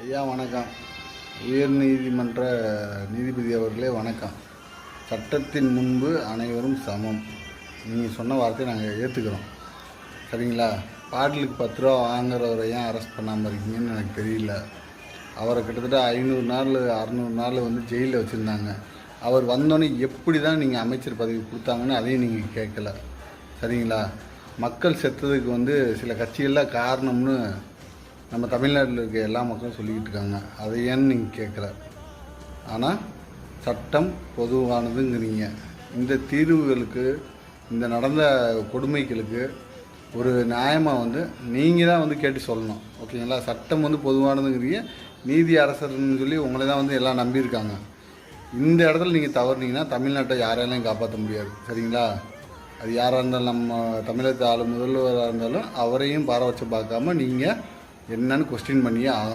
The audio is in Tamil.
ஐயா வணக்கம். உயர் நீதிமன்ற நீதிபதி அவர்களே வணக்கம். சட்டத்தின் முன்பு அனைவரும் சமம். நீங்கள் சொன்ன வார்த்தையை நாங்கள் ஏற்றுக்கிறோம். சரிங்களா? பாட்டிலுக்கு 10 ரூபா வாங்குறவரை ஏன் அரெஸ்ட் பண்ணாமல் இருக்கீங்கன்னு எனக்கு தெரியல. அவரை கிட்டத்தட்ட 500 நாள் 600 நாள் ஜெயிலில் வச்சுருந்தாங்க. அவர் வந்தோடனே எப்படி தான் நீங்கள் அமைச்சர் பதவி கொடுத்தாங்கன்னு அதையும் நீங்கள் கேட்கல. சரிங்களா? மக்கள் செத்ததுக்கு சில கட்சிகள்லாம் காரணம்னு நம்ம தமிழ்நாட்டில் இருக்க எல்லா மக்களும் சொல்லிக்கிட்டு இருக்காங்க. அதை ஏன்னு நீங்கள் கேட்கல. ஆனால் சட்டம் பொதுவானதுங்கிறீங்க. இந்த தீர்வுகளுக்கு, இந்த நடந்த கொடுமைகளுக்கு ஒரு நியாயமாக நீங்கள் தான் கேட்டு சொல்லணும். ஓகேங்களா? சட்டம் பொதுவானதுங்கிறீங்க. நீதி அரசர்னு சொல்லி உங்களை தான் எல்லாம் நம்பியிருக்காங்க. இந்த இடத்துல நீங்கள் தவறுனீங்கன்னா தமிழ்நாட்டை யாராலையும் காப்பாற்ற முடியாது. சரிங்களா? அது யாராக இருந்தாலும், நம்ம தமிழகத்து முதல்வராக இருந்தாலும் அவரையும் பாரபட்சம் பார்க்காம நீங்கள் என்னன்னு கொஸ்டின் பண்ணியே ஆகணும்.